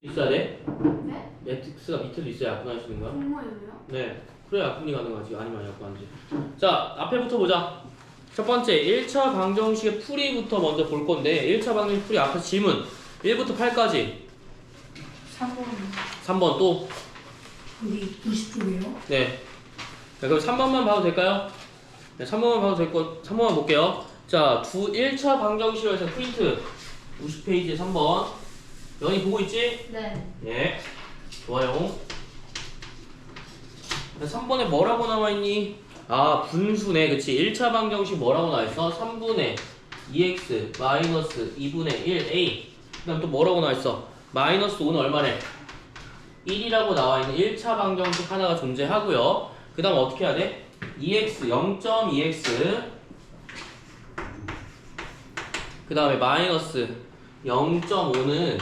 있어야 돼? 네? 매트릭스가 밑에도 있어야 약분할 수 있는 거야? 공모예요? 네. 그래 약분이 가능하지. 아니면 약분하지. 자, 앞에부터 보자. 첫 번째, 1차 방정식의 풀이부터 먼저 볼 건데 1차 방정식 풀이 앞에서 질문 1부터 8까지 3번 3번 또 여기 90쪽이에요? 네. 자, 그럼 3번만 봐도 될까요? 네, 3번만 봐도 될 거, 3번만 볼게요. 자, 1차 방정식에서 프린트 50페이지 3번 연이 보고 있지? 네. 예. 좋아요. 3번에 뭐라고 나와있니? 아, 분수네. 그치. 1차 방정식 뭐라고 나와있어? 3분의 2x 마이너스 2분의 1a. 그 다음 또 뭐라고 나와있어? 마이너스 5는 얼마래? 1이라고 나와있는 1차 방정식 하나가 존재하고요. 그 다음 어떻게 해야 돼? 2x 0.2x 그 다음에 마이너스 0.5는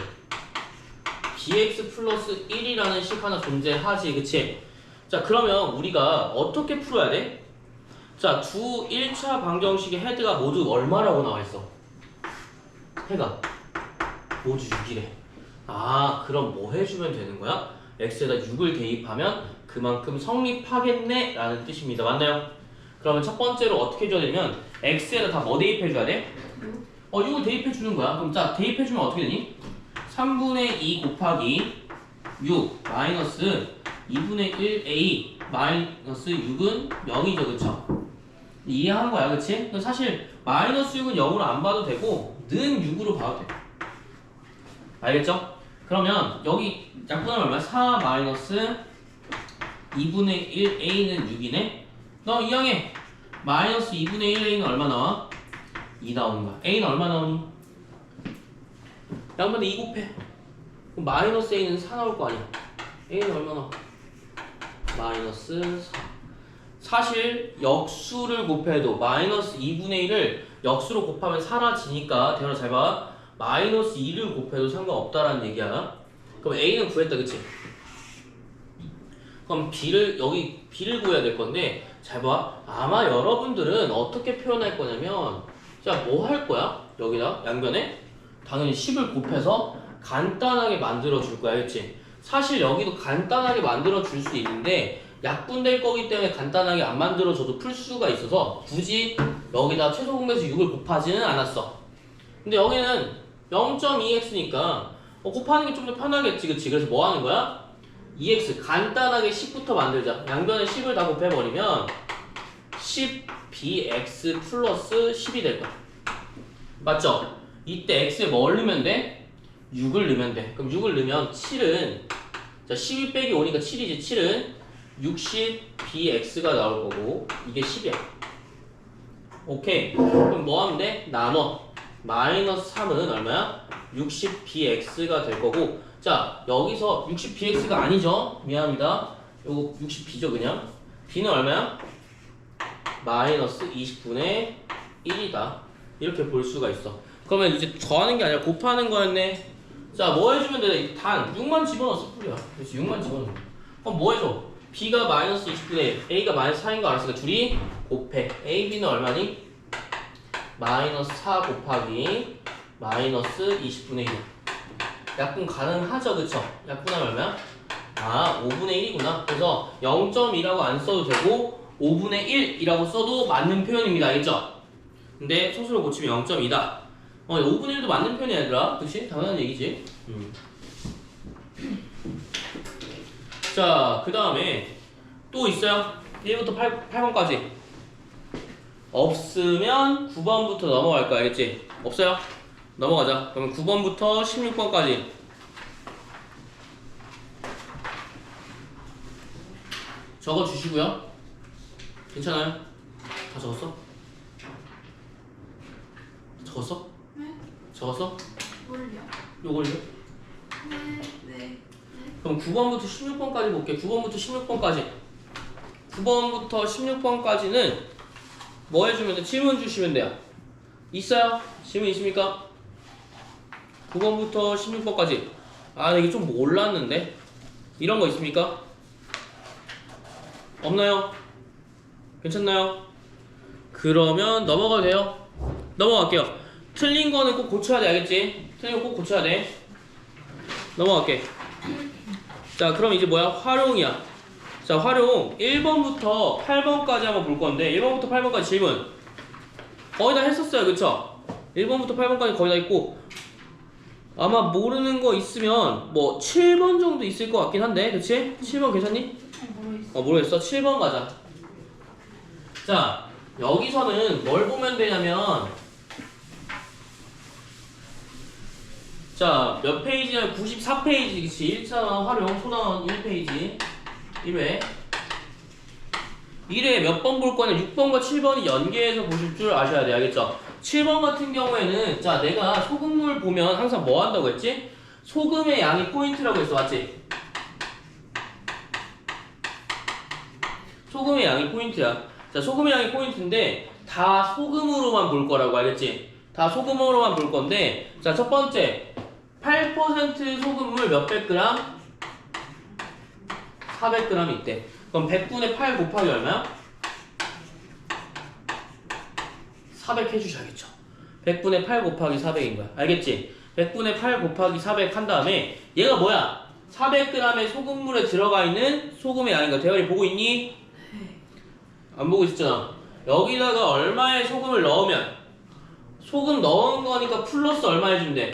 bx 플러스 1이라는 식 하나 존재하지. 그치? 자, 그러면 우리가 어떻게 풀어야 돼? 자, 두 1차 방정식의 헤드가 모두 얼마라고 나와있어? 해가 모두 6이래. 아, 그럼 뭐 해주면 되는 거야? x에다 6을 대입하면 그만큼 성립하겠네? 라는 뜻입니다. 맞나요? 그러면 첫 번째로 어떻게 해줘야 되냐면 x에다 다 뭐 대입해줘야 돼? 6을 대입해주는 거야. 그럼 자, 대입해주면 어떻게 되니? 3분의 2 곱하기 6 마이너스 2분의 1a 마이너스 6은 0이죠. 그쵸? 이해한 거야. 그치? 그럼 사실 마이너스 6은 0으로 안 봐도 되고 는 6으로 봐도 돼. 알겠죠? 그러면 여기 약분하면 얼마야? 4 마이너스 2분의 1a는 6이네? 너 이항해. 마이너스 2분의 1a는 얼마 나와? 2 나오는 거야. a는 얼마 나오니? 양반에 2 곱해. 그럼 마이너스 a는 4 나올 거 아니야. a는 얼마 나와? 마이너스 4. 사실 역수를 곱해도 마이너스 2분의 1을 역수로 곱하면 사라지니까 대현아 잘 봐. 마이너스 2를 곱해도 상관없다라는 얘기야. 그럼 a는 구했다. 그치? 그럼 여기 b를 구해야 될 건데 잘 봐. 아마 여러분들은 어떻게 표현할 거냐면 자, 뭐 할 거야? 여기다 양변에 당연히 10을 곱해서 간단하게 만들어 줄 거야. 그치? 사실 여기도 간단하게 만들어 줄 수 있는데 약분될 거기 때문에 간단하게 안 만들어 줘도 풀 수가 있어서 굳이 여기다 최소 공배수 6을 곱하지는 않았어. 근데 여기는 0.2x니까 곱하는 게 좀 더 편하겠지. 그치? 그래서 뭐 하는 거야? 2x 간단하게 10부터 만들자. 양변에 10을 다 곱해버리면 10bx 플러스 10이 될 거야. 맞죠? 이때 x에 뭘 넣으면 돼? 6을 넣으면 돼. 그럼 6을 넣으면 7은 자 12 빼기 5니까 7이지. 7은 60bx가 나올 거고 이게 10이야. 오케이. 그럼 뭐 하면 돼? 나눠. 마이너스 3은 얼마야? 60bx가 될 거고 자 여기서 60bx가 아니죠? 미안합니다. 요거 60b죠 그냥. b는 얼마야? 마이너스 20분의 1이다. 이렇게 볼 수가 있어. 그러면 이제 더하는 게 아니라 곱하는 거였네. 자, 뭐 해주면 돼? 단 6만 집어넣었어. 풀이야. 그래서 6만 집어넣어. 그럼 뭐 해줘? b가 마이너스 20분의 1, a가 마이너스 4인 거 알았으니까 둘이 곱해. a, b는 얼마니? 마이너스 4 곱하기 마이너스 20분의 1. 약분 가능하죠, 그쵸? 약분하면 얼마야? 아, 5분의 1이구나. 그래서 0.2라고 안 써도 되고 5분의 1이라고 써도 맞는 표현입니다. 알겠죠? 근데 소수를 고치면 0.2다. 5분의 1도 맞는 편이야, 얘들아. 그치? 당연한 얘기지. 자, 그 다음에 또 있어요. 1부터 8번까지. 없으면 9번부터 넘어갈 거야, 알겠지? 없어요? 넘어가자. 그러면 9번부터 16번까지. 적어 주시고요. 괜찮아요? 다 적었어? 적었어? 네? 적었어? 뭘요? 요걸요? 네. 네. 그럼 9번부터 16번까지 볼게. 9번부터 16번까지. 9번부터 16번까지는 뭐 해주면 돼? 질문 주시면 돼요. 있어요? 질문 있습니까? 9번부터 16번까지. 아, 이게 좀 몰랐는데? 이런 거 있습니까? 없나요? 괜찮나요? 그러면 넘어가도 돼요? 넘어갈게요. 틀린 거는 꼭 고쳐야 돼. 알겠지? 틀린 거 꼭 고쳐야 돼. 넘어갈게. 자, 그럼 이제 뭐야? 활용이야. 자, 활용 1번부터 8번까지 한번 볼 건데 1번부터 8번까지 질문 거의 다 했었어요. 그쵸? 1번부터 8번까지 거의 다 있고 아마 모르는 거 있으면 뭐 7번 정도 있을 것 같긴 한데 그치? 7번 괜찮니? 모르겠어. 모르겠어. 7번 가자. 자, 여기서는 뭘 보면 되냐면 자, 몇 페이지냐? 94페이지 그치? 1차 활용 소단원 1페이지 1회 1회 몇 번 볼 거냐? 6번과 7번이 연계해서 보실 줄 아셔야 돼. 알겠죠? 7번 같은 경우에는 자, 내가 소금물 보면 항상 뭐 한다고 했지? 소금의 양이 포인트라고 했어. 맞지? 소금의 양이 포인트야. 자, 소금의 양이 포인트인데 다 소금으로만 볼 거라고. 알겠지? 다 소금으로만 볼 건데 자, 첫 번째 8% 소금물 몇백 그램? 400g 있대. 그럼 100분의 8 곱하기 얼마야? 400 해주셔야겠죠. 100분의 8 곱하기 400인 거야. 알겠지? 100분의 8 곱하기 400 한 다음에 얘가 뭐야? 400g의 소금물에 들어가 있는 소금의 양인 거야. 대열이 보고 있니? 안 보고 있었잖아. 여기다가 얼마의 소금을 넣으면 소금 넣은 거니까 플러스 얼마 해주면 돼?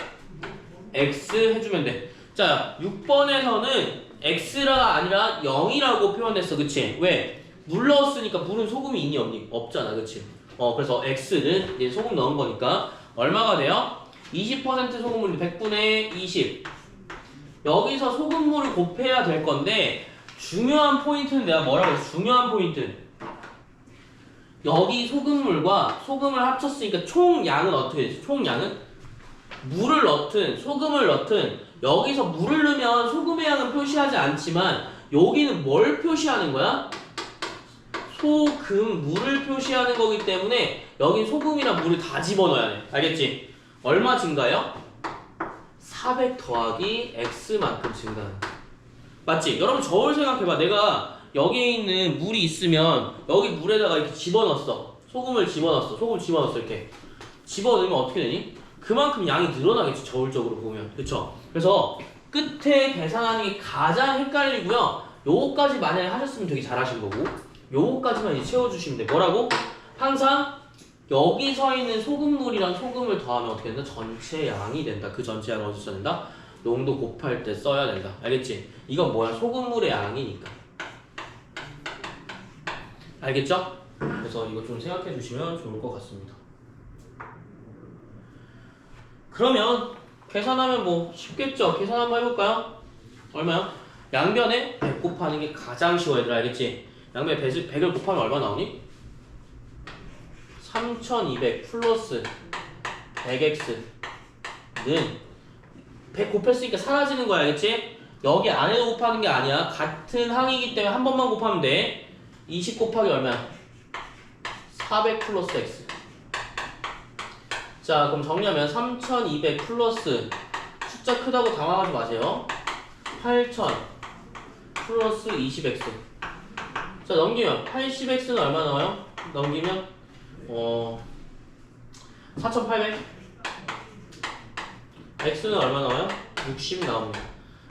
X 해주면 돼. 자, 6번에서는 X가 아니라 0이라고 표현했어. 그치? 왜? 물 넣었으니까 물은 소금이 있니 없니? 없잖아. 그치? 그래서 X는 이제 소금 넣은 거니까 얼마가 돼요? 20% 소금물이 100분의 20. 여기서 소금물을 곱해야 될 건데 중요한 포인트는 내가 뭐라고 했어? 중요한 포인트. 여기 소금물과 소금을 합쳤으니까 총 양은 어떻게 되지? 총 양은? 물을 넣든 소금을 넣든 여기서 물을 넣으면 소금의 양은 표시하지 않지만 여기는 뭘 표시하는 거야? 소금물을 표시하는 거기 때문에 여기 소금이랑 물을 다 집어넣어야 돼. 알겠지? 얼마 증가요? 400 더하기 X만큼 증가하는 거야. 맞지? 여러분 저울 생각해봐. 내가 여기에 있는 물이 있으면 여기 물에다가 이렇게 집어넣었어. 소금을 집어넣었어. 소금을 집어넣었어. 이렇게 집어넣으면 어떻게 되니? 그만큼 양이 늘어나겠지. 저울적으로 보면. 그쵸? 그래서 끝에 계산하는 게 가장 헷갈리고요. 요거까지 만약에 하셨으면 되게 잘하신 거고 요거까지만 이제 채워주시면 돼. 뭐라고? 항상 여기 서 있는 소금물이랑 소금을 더하면 어떻게 된다? 전체 양이 된다. 그 전체 양을 어디서 써야 된다? 농도 곱할 때 써야 된다. 알겠지? 이건 뭐야? 소금물의 양이니까. 알겠죠? 그래서 이거 좀 생각해 주시면 좋을 것 같습니다. 그러면 계산하면 뭐 쉽겠죠? 계산 한번 해볼까요? 얼마야? 양변에 100 곱하는 게 가장 쉬워. 얘들아 알겠지? 양변에 100을 곱하면 얼마 나오니? 3200 플러스 100x는 100 곱했으니까 사라지는 거야. 알겠지? 여기 안에도 곱하는 게 아니야. 같은 항이기 때문에 한 번만 곱하면 돼. 20 곱하기 얼마야? 400 플러스 x. 자, 그럼 정리하면 3200 플러스 숫자 크다고 당황하지 마세요. 8000 플러스 20x. 자, 넘기면 80x는 얼마 나와요? 넘기면 4800. x는 얼마 나와요? 60 나옵니다.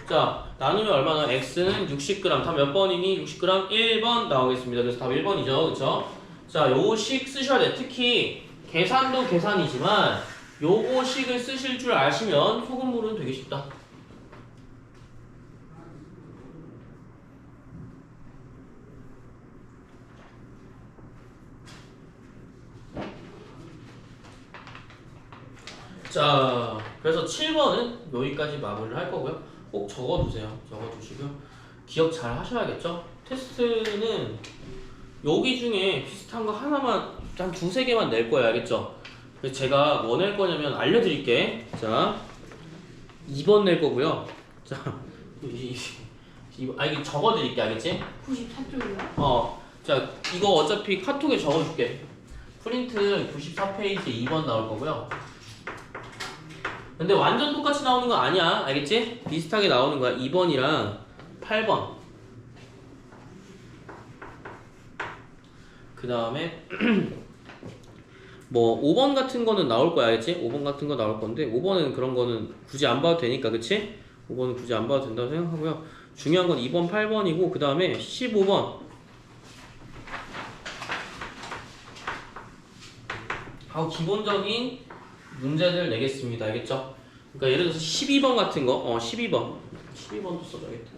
자, 나누면 얼마 나와요? x는 60g. 답 몇 번이니? 60g 1번 나오겠습니다. 그래서 답 1번이죠. 그쵸? 자, 요식 쓰셔야 돼. 특히 계산도 계산이지만 요거 식을 쓰실 줄 아시면 소금물은 되게 쉽다. 자, 그래서 7번은 여기까지 마무리를 할 거고요. 꼭 적어두세요. 적어두시고요. 기억 잘 하셔야겠죠? 테스트는 여기 중에 비슷한 거 하나만 한 두세 개만 낼 거예요. 알겠죠? 그래서 제가 뭐 낼 거냐면 알려드릴게. 자, 2번 낼 거고요. 자, 이거 적어드릴게. 알겠지? 94쪽이요? 자, 이거 어차피 카톡에 적어줄게. 프린트 94페이지 2번 나올 거고요. 근데 완전 똑같이 나오는 건 아니야. 알겠지? 비슷하게 나오는 거야. 2번이랑 8번. 그 다음에 뭐 5번 같은 거는 나올 거야. 알겠지? 5번 같은 거 나올 건데 5번은 그런 거는 굳이 안 봐도 되니까. 그치? 5번은 굳이 안 봐도 된다고 생각하고요. 중요한 건 2번, 8번이고 그 다음에 15번. 하고 기본적인 문제들 내겠습니다. 알겠죠? 그러니까 예를 들어서 12번 같은 거, 12번도 써줘야겠다.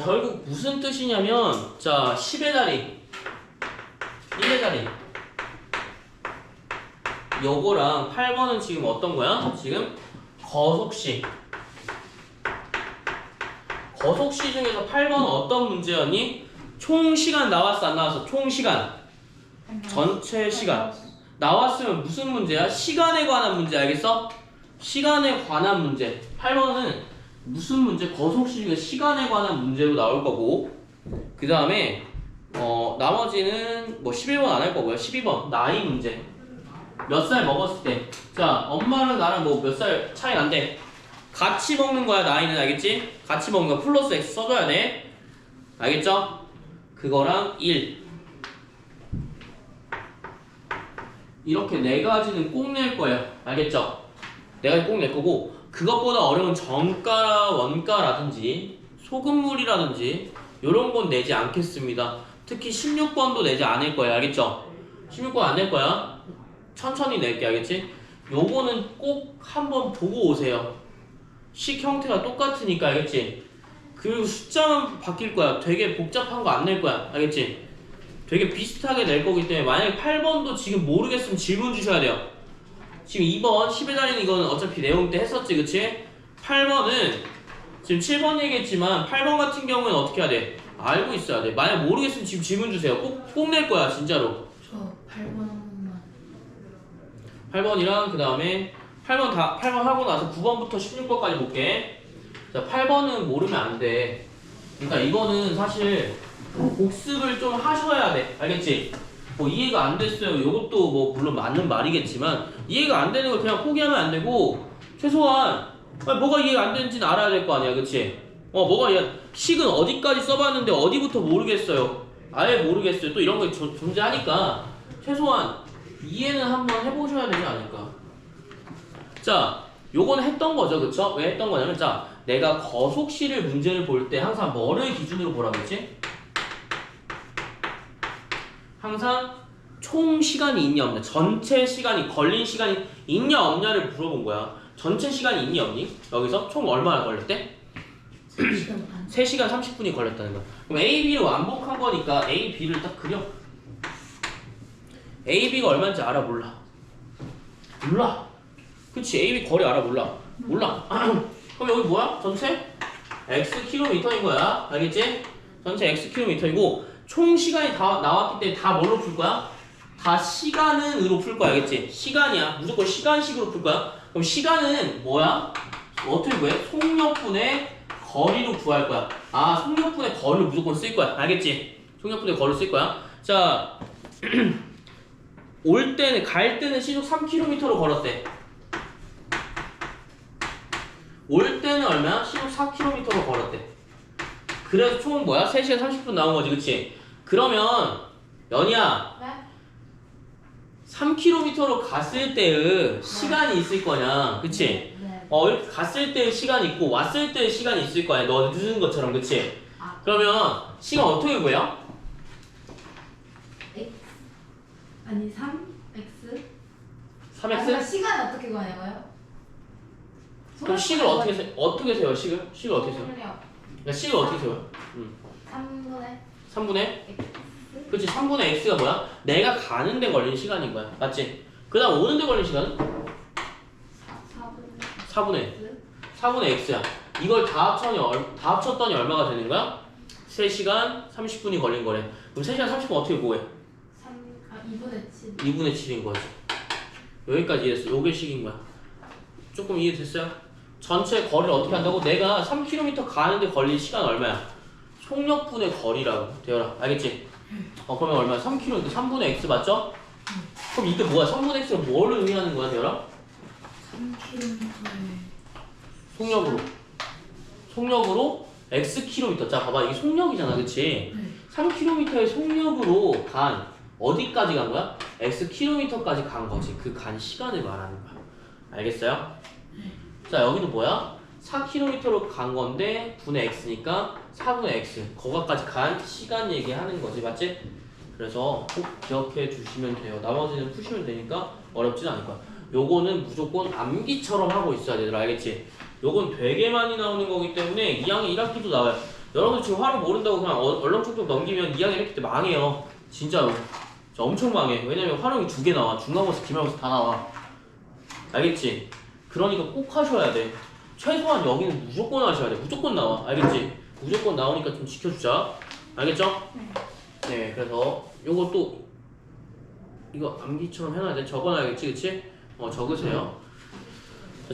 결국 무슨 뜻이냐면, 자, 10의 자리, 1의 자리. 요거랑 8번은 지금 어떤 거야? 지금 거속시. 거속시 중에서 8번은 어떤 문제였니? 총 시간 나왔어, 안 나왔어? 총 시간. 전체 시간. 나왔으면 무슨 문제야? 시간에 관한 문제, 알겠어? 시간에 관한 문제. 8번은 무슨 문제? 거속시 중에 시간에 관한 문제로 나올 거고, 그 다음에 나머지는 뭐 11번 안 할 거고요. 12번 나이 문제. 몇 살 먹었을 때. 자, 엄마랑 나랑 뭐 몇 살 차이 난대. 같이 먹는 거야, 나이는. 알겠지? 같이 먹는 거 플러스 X 써줘야 돼. 알겠죠? 그거랑 1. 이렇게 네 가지는 꼭 낼 거예요. 알겠죠? 네 가지 꼭 낼 거고, 그것보다 어려운 정가, 원가라든지 소금물이라든지 요런 건 내지 않겠습니다. 특히 16번도 내지 않을 거예요. 알겠죠? 16번 안 낼 거야. 천천히 낼게. 알겠지? 요거는 꼭 한번 보고 오세요. 식 형태가 똑같으니까. 알겠지? 그리고 숫자만 바뀔 거야. 되게 복잡한 거 안 낼 거야. 알겠지? 되게 비슷하게 낼 거기 때문에 만약에 8번도 지금 모르겠으면 질문 주셔야 돼요. 지금 2번 10의 자리는 이거는 어차피 내용 때 했었지, 그치? 8번은 지금 7번 얘기했지만 8번 같은 경우에는 어떻게 해야 돼? 알고 있어야 돼. 만약 모르겠으면 지금 질문 주세요. 꼭 낼 거야, 진짜로. 저 8번 한 번만. 8번이랑 그 다음에 8번 하고 나서 9번부터 16번까지 볼게. 자, 8번은 모르면 안 돼. 그러니까 이거는 사실 복습을 좀 하셔야 돼. 알겠지? 뭐 이해가 안 됐어요. 이것도 뭐 물론 맞는 말이겠지만 이해가 안 되는 걸 그냥 포기하면 안 되고 최소한 뭐가 이해가 안 되는지는 알아야 될 거 아니야. 그치? 식은 어디까지 써봤는데 어디부터 모르겠어요. 아예 모르겠어요. 또 이런 거 존재하니까 최소한 이해는 한번 해보셔야 되지 않을까. 자, 요거는 했던 거죠. 그쵸? 왜 했던 거냐면, 자, 내가 거속시를 문제를 볼 때 항상 뭐를 기준으로 보라고 했지? 항상 총 시간이 있냐 없냐, 전체 시간이 걸린 시간이 있냐 없냐를 물어본 거야. 전체 시간이 있니 없니? 여기서 총 얼마나 걸렸대? 3시간 반. 3시간 30분이 걸렸다는 거야. 그럼 A, B를 완복한 거니까 A, B를 딱 그려. A, B가 얼마인지 알아? 몰라? 몰라. 그치? A, B 거리 알아? 몰라? 몰라. 그럼 여기 뭐야? 전체 X 킬로미터인 거야. 알겠지? 전체 X 킬로미터이고 총 시간이 다 나왔기 때문에 다 뭘로 풀 거야? 다 시간은으로 풀 거야. 알겠지? 시간이야. 무조건 시간식으로 풀 거야. 그럼 시간은 뭐야? 어떻게 구해? 속력분의 거리로 구할 거야. 아, 속력분의 거리를 무조건 쓸 거야. 알겠지? 속력분의 거리를 쓸 거야. 자, 갈 때는 시속 3km로 걸었대. 올 때는 얼마야? 시속 4km로 걸었대. 그래서 총 뭐야? 3시간 30분 나온 거지, 그치? 그러면 연희야, 네? 3km로 갔을 때의 시간이 있을 거냐, 그치? 네. 이렇게 갔을 때의 시간이 있고 왔을 때의 시간이 있을 거야. 너 늦은 것처럼, 그치? 아. 그러면 시간 어떻게 구해요? X 아니 3X 3x? 시간 어떻게 구하냐고요? 그럼 식을 어떻게 세요? 식을 어떻게 세요? 그러니까 식을 어떻게 세요? 3분의 3분의? X 그치, 3분의 x가 뭐야? 내가 가는 데 걸린 시간인 거야. 맞지? 그 다음 오는 데 걸린 시간은? 4분의 4분의 x야. 이걸 다 합쳤더니 얼마가 되는 거야? 3시간 30분이 걸린 거래. 그럼 3시간 30분 어떻게 구해? 2분의 7 2분의 7인 거지. 여기까지 이해했어. 요게 식인 거야. 조금 이해됐어요? 전체 거리를 어떻게 한다고? 내가 3km 가는데 걸린 시간 얼마야? 속력분의 거리라고 되어라. 알겠지? 그러면 얼마야? 3km, 3분의 x 맞죠? 그럼 이게 뭐야? 3분의 x가 뭘 의미하는 거야, 되어라? 3km에 속력으로 x 킬로미터. 자, 봐봐. 이게 속력이잖아. 그치? 네. 3km의 속력으로 간 어디까지 간 거야? x km까지 간 거지. 그 간 시간을 말하는 거야. 알겠어요? 자, 여기도 뭐야? 4km로 간 건데 분의 x니까 4분의 x. 거기까지 간 시간 얘기하는 거지. 맞지? 그래서 꼭 기억해 주시면 돼요. 나머지는 푸시면 되니까 어렵진 않을 거야. 요거는 무조건 암기처럼 하고 있어야 되더라. 알겠지? 요건 되게 많이 나오는 거기 때문에 2학년 1학기도 나와요. 여러분 지금 화를 모른다고 그냥 얼렁뚱땅 넘기면 2학년 1학기 때 망해요. 진짜로. 진짜 엄청 망해. 왜냐면 활용이 2개 나와. 중간고사, 기말고사 다 나와. 알겠지? 그러니까 꼭 하셔야 돼. 최소한 여기는 무조건 하셔야 돼. 무조건 나와. 알겠지? 무조건 나오니까 좀 지켜주자. 알겠죠? 네, 그래서 요것도 이거 암기처럼 해놔야 돼. 적어놔야겠지, 그치? 적으세요.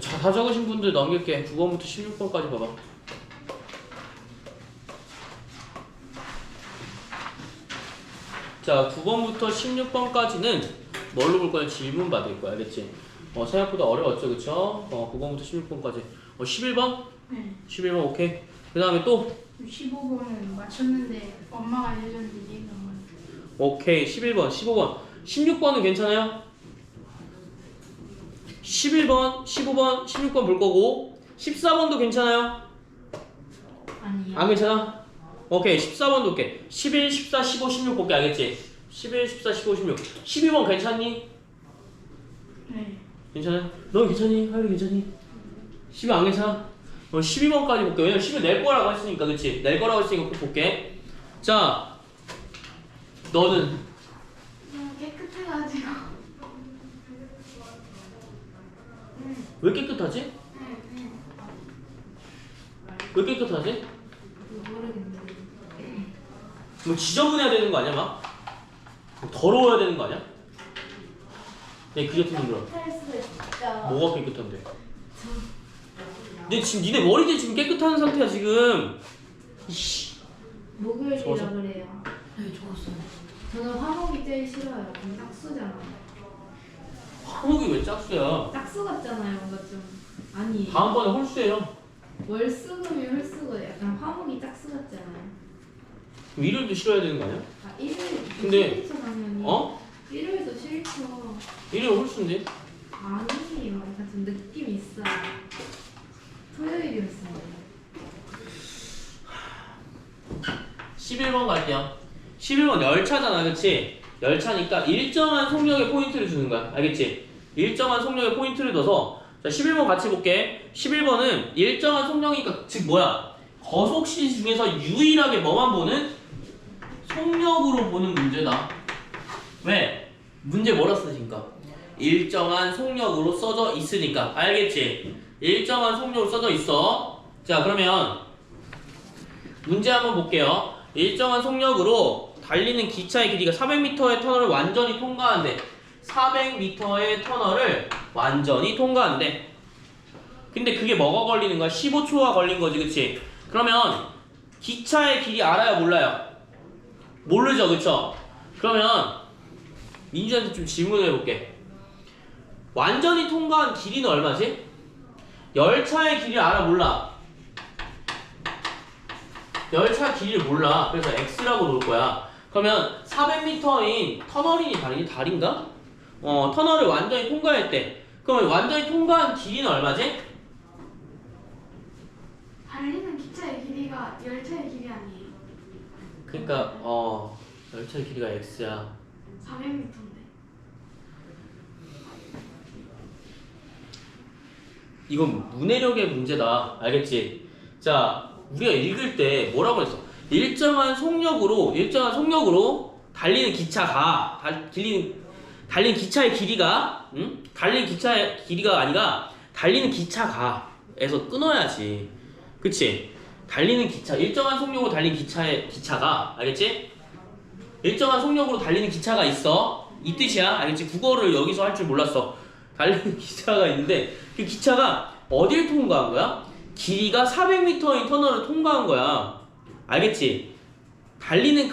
자, 다 적으신 분들 넘길게. 9번부터 16번까지 봐봐. 자, 9번부터 16번까지는 뭘로 볼 거야? 질문 받을 거야. 알겠지? 생각보다 어려웠죠, 그쵸? 9번부터 16번까지. 11번? 네. 11번 오케이. 그 다음에 또 15번은 맞췄는데 엄마가 알려줬는데 얘가 오케이. 11번, 15번, 16번은 괜찮아요? 11번, 15번, 16번 볼 거고 14번도 괜찮아요? 아니요. 안 괜찮아? 오케이. 14번도 볼게. 11, 14, 15, 16 볼게. 알겠지? 11, 14, 15, 16 12번 괜찮니? 네. 괜찮아? 너 괜찮니? 하율이 괜찮니? 12 안 괜찮아? 12번까지 볼게. 왜냐면 10을 낼 거라고 했으니까. 그치? 낼 거라고 했으니까 꼭 볼게. 자, 너는 너무 깨끗해가지고. 왜 깨끗하지? 왜 깨끗하지? 모르겠는데. 뭐 지저분해야 되는 거 아니야 막? 뭐 더러워야 되는 거 아니야? 네, 그게 좀 힘들어. 스트레스가 뭐가 깨끗한데? 근데 지금 니네 머리들 지금 깨끗한 상태야 지금. 이씨. 목요일이라 적었어? 그래요. 네, 적었어요. 저는 화목이 제일 싫어요. 짝수잖아. 화목이 왜 짝수야? 짝수 같잖아요. 뭔가 좀 아니. 다음번에 홀수예요. 월수금이 홀수고 약간 화목이 짝수 같잖아요. 그럼 일요일도 싫어야 되는 거 아니야? 아 일요일 근데- 싫죠 당연히. 어? 일요일도 싫죠. 일요일 홀수인데? 아니에요. 약간 좀 느낌이 있어요. 토요일이었어요. 11번 갈게요. 11번 열차잖아, 그치? 열차니까 일정한 속력의 포인트를 주는 거야. 알겠지? 일정한 속력의 포인트를 둬서 자, 11번 같이 볼게. 11번은 일정한 속력이니까 즉 뭐야? 거속시 중에서 유일하게 뭐만 보는? 속력으로 보는 문제다. 왜? 문제 뭐라 쓰니까? 일정한 속력으로 써져 있으니까. 알겠지? 일정한 속력으로 써져 있어. 자, 그러면 문제 한번 볼게요. 일정한 속력으로 달리는 기차의 길이가 400m의 터널을 완전히 통과하는데 400m의 터널을 완전히 통과하는데 근데 그게 뭐가 걸리는 거야? 15초가 걸린 거지, 그치? 그러면 기차의 길이 알아요, 몰라요? 모르죠, 그쵸? 그러면 민주한테 좀 질문을 해볼게. 완전히 통과한 길이는 얼마지? 열차의 길이 알아, 몰라? 열차 길이를 몰라. 그래서 X라고 놓을 거야. 그러면 400m인 터널이니 달인가? 터널을 완전히 통과할 때. 그러면 완전히 통과한 길이는 얼마지? 달리는 기차의 길이가 열차의 길이 아니에요. 그러니까 열차의 길이가 X야. 400m인데. 이건 문해력의 문제다. 알겠지? 자, 우리가 읽을 때 뭐라고 했어? 일정한 속력으로 달리는 기차가 달리는 기차의 길이가 달리는 기차의 길이가 아니라 달리는 기차가에서 끊어야지. 그치? 달리는 기차 일정한 속력으로 달리는 기차가 알겠지? 일정한 속력으로 달리는 기차가 있어. 이 뜻이야. 알겠지? 국어를 여기서 할 줄 몰랐어. 달리는 기차가 있는데 그 기차가 어딜 통과한 거야? 길이가 400m인 터널을 통과한 거야. 알겠지? 달리는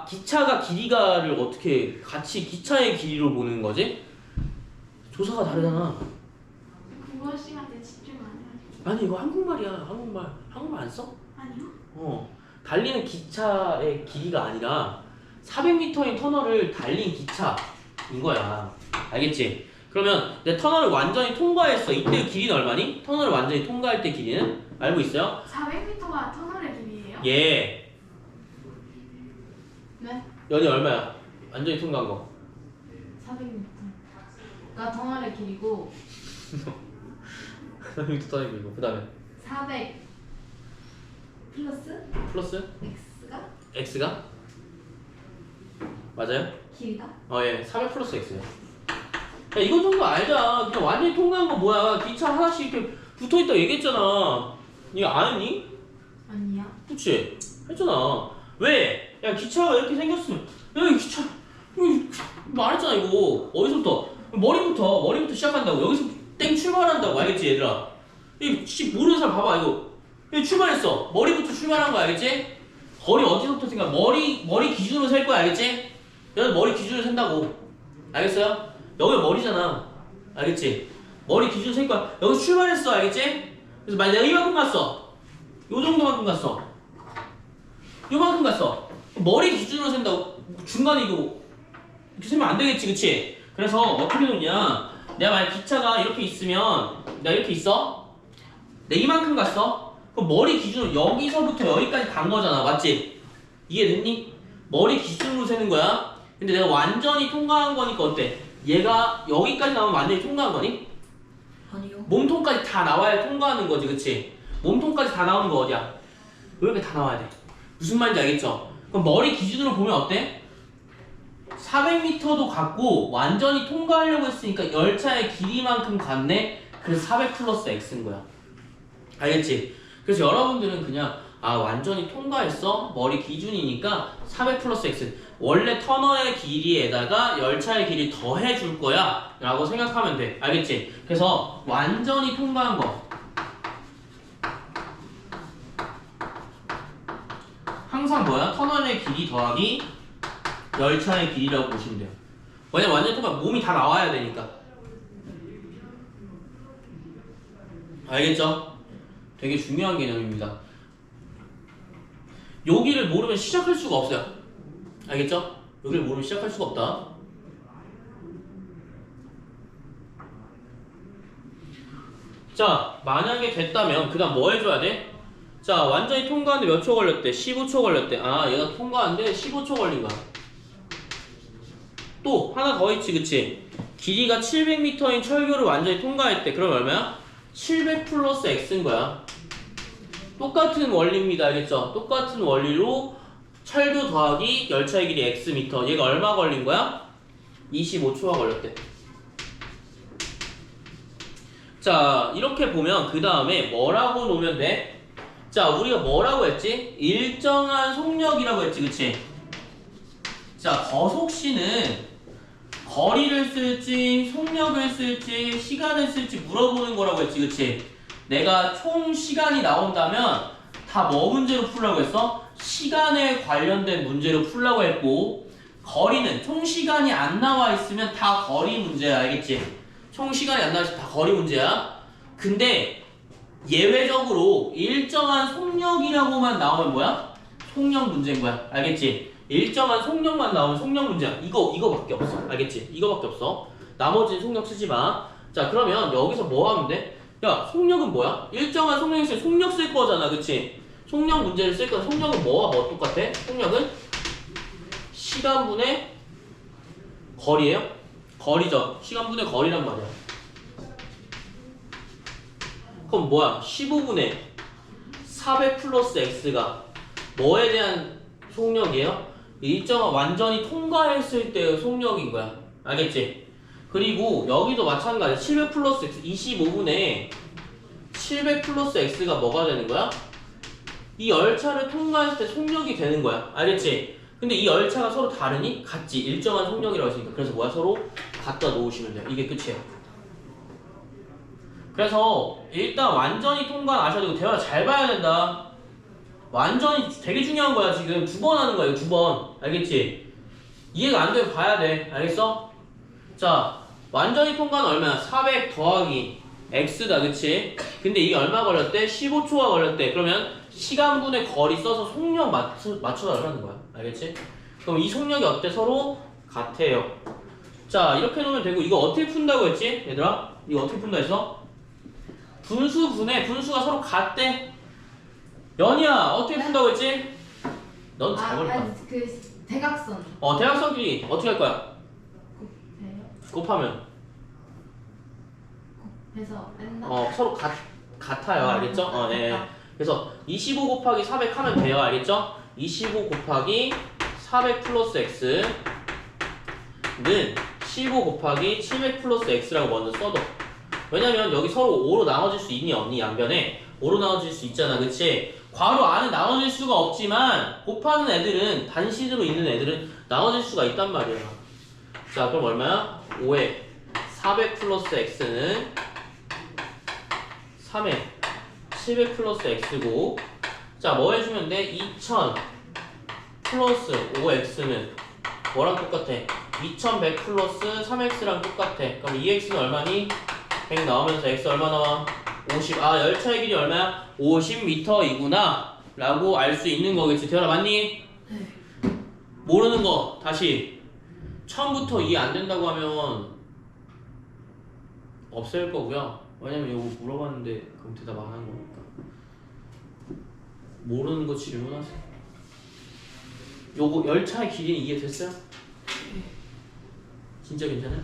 기차가 길이가를 어떻게 같이 기차의 길이로 보는 거지? 조사가 다르잖아. 국어 시간 때 집중 안 해가지고. 아니 이거 한국말이야. 한국말 안 써? 아니요? 달리는 기차의 길이가 아니라 400m인 터널을 달린 기차인 거야. 알겠지? 그러면 내 터널을 완전히 통과했어. 이때 길이는 얼마니? 터널을 완전히 통과할 때 길이는? 알고 있어요? 400m가 터널의 길이에요? 예. 네? 연이 얼마야? 완전히 통과한 거. 400m가 터널의 길이고 400m 터널 이고 그 다음에 400 플러스 플러스 x가 x가? 맞아요? 길이다? 예. 400 플러스 x요. 야, 이거 정도 알자. 그냥 완전히 통과한 거 뭐야? 기차 하나씩 이렇게 붙어있다 얘기했잖아. 이거 아니? 아니야. 그치? 했잖아. 왜? 야, 기차가 이렇게 생겼으면, 야, 이 기차, 이거 말했잖아, 이거. 어디서부터? 머리부터 시작한다고. 여기서 땡 출발한다고. 알겠지, 얘들아? 이, 모르는 사람 봐봐, 이거. 여기 출발했어. 머리부터 출발한 거 알겠지? 거리 어디서부터 생각? 머리 기준으로 셀 거야, 알겠지? 여기 머리 기준으로 센다고. 알겠어요? 여기 머리잖아. 알겠지? 머리 기준으로 셀 거야. 여기서 출발했어, 알겠지? 그래서 만약 내가 이만큼 갔어. 요 정도만큼 갔어. 요만큼 갔어. 머리 기준으로 센다고. 중간에 이거 이렇게 세면 안 되겠지, 그치? 그래서 어떻게 놓냐? 내가 만약 기차가 이렇게 있으면, 내가 이렇게 있어? 내가 이만큼 갔어? 그럼 머리 기준으로 여기서부터 여기까지 간 거잖아, 맞지? 이해됐니? 머리 기준으로 세는 거야. 근데 내가 완전히 통과한 거니까 어때? 얘가 여기까지 나오면 완전히 통과한 거니? 아니요. 몸통까지 다 나와야 통과하는 거지, 그치? 몸통까지 다 나오는 거 어디야? 여기 다 나와야 돼. 무슨 말인지 알겠죠? 그럼 머리 기준으로 보면 어때? 400m도 갔고 완전히 통과하려고 했으니까 열차의 길이만큼 갔네? 그래서 400 플러스 x인 거야. 알겠지? 그래서 여러분들은 그냥 완전히 통과했어? 머리 기준이니까 400 플러스 x 원래 터널의 길이에다가 열차의 길이 더해줄 거야 라고 생각하면 돼. 알겠지? 그래서 완전히 통과한 거 항상 뭐야? 터널의 길이 더하기 열차의 길이라고 보시면 돼요. 왜냐면 완전히 통과 몸이 다 나와야 되니까. 알겠죠? 되게 중요한 개념입니다. 여기를 모르면 시작할 수가 없어요. 알겠죠? 여기를 모르면 시작할 수가 없다. 자, 만약에 됐다면 그 다음 뭐 해줘야 돼? 자, 완전히 통과하는데 몇 초 걸렸대? 15초 걸렸대. 얘가 통과하는데 15초 걸린 거야. 또 하나 더 있지, 그치? 길이가 700m인 철교를 완전히 통과했대. 그럼 얼마야? 700 플러스 x인 거야. 똑같은 원리입니다. 알겠죠? 똑같은 원리로 철교 더하기 열차의 길이 xm. 얘가 얼마 걸린 거야? 25초가 걸렸대. 자, 이렇게 보면 그 다음에 뭐라고 놓으면 돼? 자, 우리가 뭐라고 했지? 일정한 속력이라고 했지, 그치? 자, 거속시는 거리를 쓸지, 속력을 쓸지, 시간을 쓸지 물어보는 거라고 했지, 그치? 내가 총 시간이 나온다면 다 뭐 문제로 풀라고 했어? 시간에 관련된 문제로 풀라고 했고, 거리는 총 시간이 안 나와 있으면 다 거리 문제야, 알겠지? 총 시간이 안 나와 있으면 다 거리 문제야. 근데 예외적으로 일정한 속력이라고만 나오면 뭐야? 속력 문제인 거야, 알겠지? 일정한 속력만 나오면 속력 문제야. 이거밖에 없어, 알겠지? 이거밖에 없어. 나머지는 속력 쓰지 마. 자, 그러면 여기서 뭐 하면 돼? 야, 속력은 뭐야? 일정한 속력이 있으면 속력 쓸 거잖아, 그치? 속력 문제를 쓸 거야. 속력은 뭐와 뭐 똑같아? 속력은 시간분의 거리예요? 거리죠. 시간분의 거리란 말이야. 그럼 뭐야? 15분의 400 플러스 x가 뭐에 대한 속력이에요? 일정한 완전히 통과했을 때의 속력인 거야. 알겠지? 그리고 여기도 마찬가지. 700 플러스 x 25분의 700 플러스 x가 뭐가 되는 거야? 이 열차를 통과했을 때 속력이 되는 거야. 알겠지? 근데 이 열차가 서로 다르니? 같지. 일정한 속력이라고 했으니까. 그래서 뭐야? 서로 갖다 놓으시면 돼요. 이게 끝이에요. 그래서 일단 완전히 통과 아셔야 되고 대화 잘 봐야 된다. 완전히 되게 중요한 거야. 지금 2번 하는 거야. 2번. 알겠지? 이해가 안 되면 봐야 돼. 알겠어? 자, 완전히 통과는 얼마야? 400 더하기 x다. 그치? 근데 이게 얼마 걸렸대? 15초가 걸렸대. 그러면 시간분의 거리 써서 속력 맞춰달라는 거야. 알겠지? 그럼 이 속력이 어때? 서로 같아요. 자, 이렇게 놓으면 되고, 이거 어떻게 푼다고 했지? 얘들아? 이거 어떻게 푼다 했어? 분수가 서로 같대. 연이야, 어떻게 푼다고 했지? 넌 잘 걸렸다. 그 대각선. 대각선끼리 어떻게 할 거야? 곱해요. 곱하면. 곱해서 뺀다. 서로 같아요. 알겠죠? 네. 그래서 25 곱하기 400 하면 돼요. 알겠죠? 25 곱하기 400 플러스 x는 15 곱하기 700 플러스 x라고 먼저 써둬. 왜냐면 여기 서로 5로 나눠질 수 있니 없니? 양변에 5로 나눠질 수 있잖아. 그치? 괄호 안에 나눠질 수가 없지만 곱하는 애들은 단식으로 있는 애들은 나눠질 수가 있단 말이야. 자, 그럼 얼마야? 5에 400 플러스 x는 3에 700 플러스 x고, 자, 뭐 해주면 돼? 2000 플러스 5x는 뭐랑 똑같아? 2100 플러스 3x랑 똑같아. 그럼 2x는 얼마니? 100 나오면서 x 얼마 나와? 50. 열차의 길이 얼마야? 50m이구나 라고 알 수 있는 거겠지. 태연아, 맞니? 네. 모르는 거 다시. 처음부터 이해 안 된다고 하면 없앨 거고요. 왜냐면 이거 물어봤는데 그럼 대답 안 한 거니까. 모르는 거 질문하세요. 요거 열차의 길이는 이해됐어요? 진짜 괜찮아요?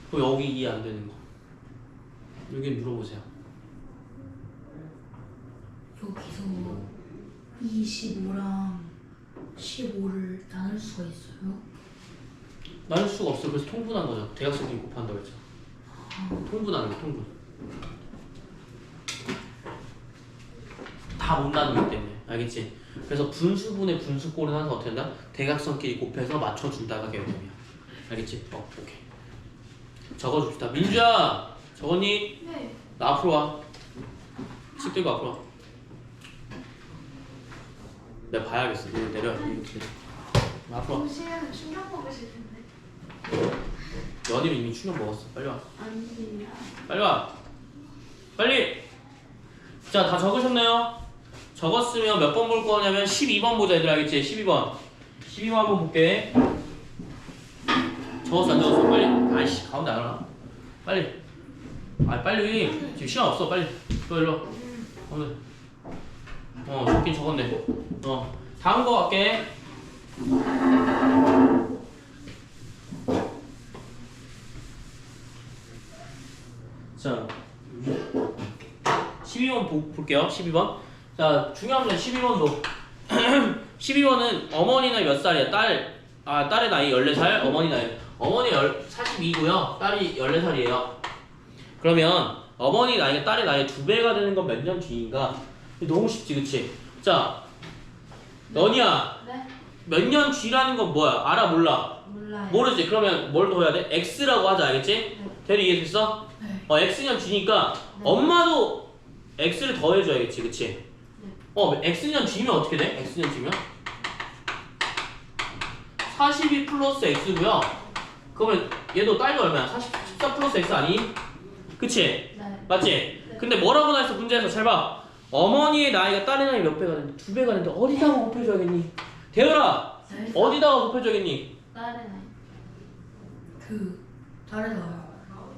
그럼 여기 이해 안 되는 거 여기 물어보세요. 여기서 25랑 15를 나눌 수가 있어요? 나눌 수가 없어. 그래서 통분한 거죠. 대각선끼리 곱한다고 했죠. 통분하는 거, 통분. 다 못 나누기 때문에. 알겠지? 그래서 분수분의 분수꼴은 항상 어떻게 한다? 대각선끼리 곱해서 맞춰준다가 개념이야. 알겠지? 오케이. 적어줍시다. 민주야! 적었니? 네. 나 앞으로 와. 식 들고 앞으로 와. 내가 봐야겠어. 이거 내려. 이렇게. 나 앞으로 와. 동시에는 충격 먹으실 텐데. 연희는 이미 충격 먹었어. 빨리 와. 아니야. 빨리 와. 빨리. 자, 다 적으셨나요? 적었으면 몇 번 볼 거냐면 12번 보자. 얘들 알겠지? 12번. 12번 한번 볼게. 적었어 안 적었어? 빨리. 아이씨, 가운데 안 하나? 빨리. 빨리. 지금 시간 없어. 빨리. 일로. 오늘. 적긴 적었네. 다음 거 갈게. 자, 12번 볼게요. 12번. 자, 중요한 건 12번도. 12번은 어머니는 몇 살이야? 딸의 나이 14살, 어머니 나이. 어머니 42고요. 딸이 14살이에요. 그러면 어머니 나이가 딸의 나이 2배가 되는 건 몇 년 뒤인가? 너무 쉽지, 그치? 자, 너니야. 네? 몇 년 뒤라는 건 뭐야? 알아, 몰라? 몰라요. 모르지? 그러면 뭘 더해야 돼? X라고 하자, 알겠지? 대리 이해됐어? 네. X년 뒤니까 네. 엄마도 X를 더해줘야겠지, 그치? X년 뒤면 어떻게 돼? X년 뒤면? 42 플러스 X고요. 그러면 얘도 딸도 얼마야? 14 플러스 X 아니? 그치? 네. 맞지? 근데 뭐라고 나왔어? 문제에서 잘 봐. 어머니의 나이가 딸의 나이 몇 배가 되는데 2배가 되는데 어디다가 곱해줘야겠니? 대열아! 네. 어디다가 곱해줘야겠니? 딸의 나이. 다르다.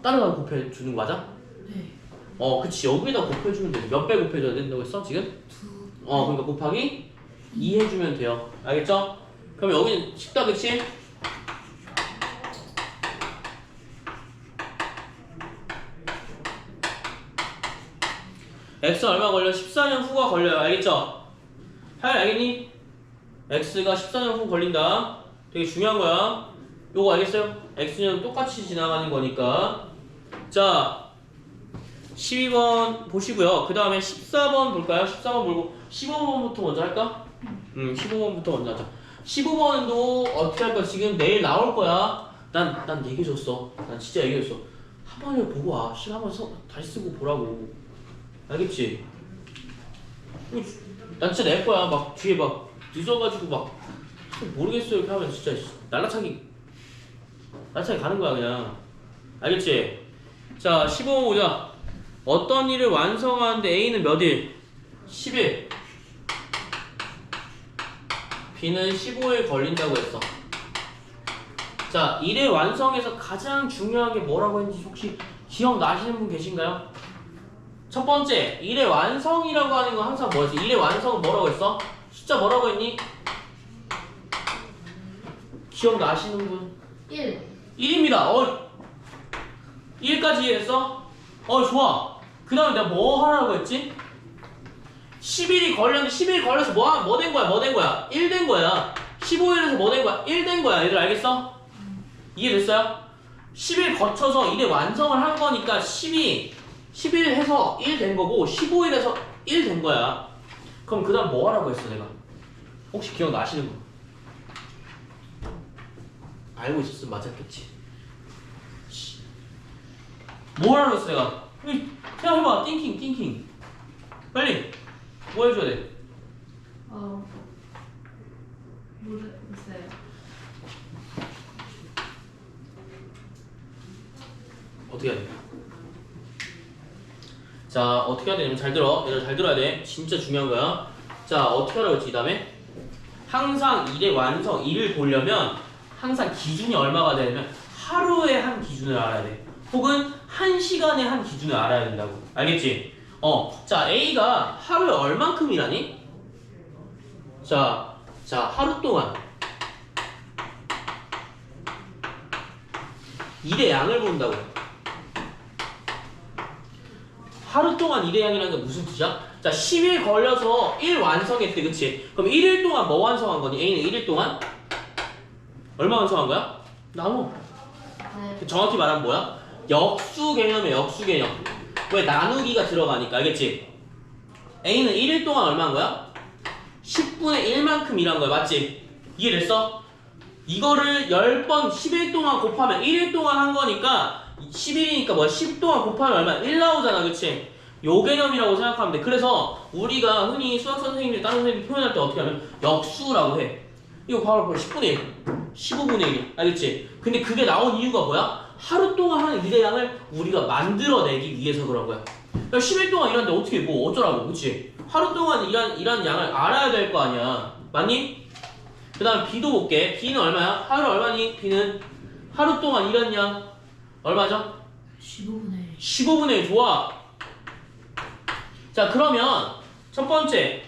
딸에다가 곱해주는 거 맞아? 네. 그치. 여기다 곱해주면 돼. 몇 배 곱해줘야 된다고 했어 지금? 그러니까 곱하기 2 해주면 돼요. 알겠죠? 그럼 여기는 쉽다, 그치? X 얼마 걸려? 14년 후가 걸려요. 알겠죠? 하연 알겠니? X가 14년 후 걸린다. 되게 중요한 거야. 요거 알겠어요? X는 똑같이 지나가는 거니까. 자, 12번 보시고요. 그 다음에 14번 볼까요? 14번 보고 15번부터 먼저 할까? 15번부터 먼저 하자. 15번도 어떻게 할 거야? 지금 내일 나올 거야. 난 얘기해줬어. 난 진짜 얘기해줬어. 한 번을 보고 와. 시간 한번 다시 쓰고 보라고. 알겠지? 난 진짜 낼 거야. 막 뒤에 막 늦어가지고 막 모르겠어요 이렇게 하면 진짜 날라차기 가는 거야 그냥. 알겠지? 자, 15번 보자. 어떤 일을 완성하는데 A는 몇 일? 10일. B는 15일 걸린다고 했어. 자, 일의 완성에서 가장 중요한 게 뭐라고 했는지 혹시 기억나시는 분 계신가요? 첫 번째, 일의 완성이라고 하는 건 항상 뭐였지? 일의 완성은 뭐라고 했어? 숫자 뭐라고 했니? 기억나시는 분? 1. 1입니다. 1까지 이해했어? 좋아. 그 다음에 내가 뭐 하라고 했지? 10일이 걸렸는데 10일 걸려서 뭐 된 거야? 뭐 된 거야? 1 된 거야. 15일에서 뭐 된 거야? 1 된 거야. 얘들 알겠어? 이해됐어요? 10일 거쳐서 일의 완성을 한 거니까 10일 해서 1 된 거고 15일에서 1 된 거야. 그럼 그 다음 뭐 하라고 했어 내가? 혹시 기억나시는 분? 알고 있었으면 맞았겠지. 뭐 하라고 했어 내가? 생각해봐. 띵킹. 빨리. 뭐 해줘야 돼? 모르겠어요. 어떻게 해야 돼? 자, 어떻게 해야 되냐면 잘 들어. 얘들 잘 들어야 돼. 진짜 중요한 거야. 자, 어떻게 하라고 했지? 이 다음에 항상 일의 완성, 일을 보려면 항상 기준이 얼마가 되냐면 하루에 한 기준을 알아야 돼. 혹은 한 시간에 한 기준을 알아야 된다고. 알겠지? 자, A가 하루에 얼만큼 일하니? 자, 하루 동안 일의 양을 본다고. 하루 동안 일의 양이라는 게 무슨 뜻이야? 자, 10일 걸려서 1 완성했대, 그치? 그럼 1일 동안 뭐 완성한 거니? A는 1일 동안? 얼마 완성한 거야? 나눠. 네. 정확히 말하면 뭐야? 역수 개념이야, 역수 개념. 왜? 나누기가 들어가니까, 알겠지? A는 1일 동안 얼마 한 거야? 10분의 1만큼 일한 거야, 맞지? 이해됐어? 이거를 10번 10일 동안 곱하면 1일 동안 한 거니까 10일이니까 뭐야? 10 동안 곱하면 얼마? 1 나오잖아, 그치? 요 개념이라고 생각하면 돼. 그래서 우리가 흔히 수학 선생님들이 다른 선생님이 표현할 때 어떻게 하면 역수라고 해. 이거 바로 10분의 1, 15분의 1, 알겠지? 근데 그게 나온 이유가 뭐야? 하루 동안 한 일의 양을 우리가 만들어내기 위해서 그런 거야. 그러니까 10일 동안 일하는데 어떻게 뭐 어쩌라고, 그치? 하루 동안 일한 양을 알아야 될 거 아니야. 맞니? 그 다음 B도 볼게. B는 얼마야? 하루 얼마니? B는 하루 동안 일한 양 얼마죠? 15분의 15분의 1. 좋아. 자, 그러면 첫 번째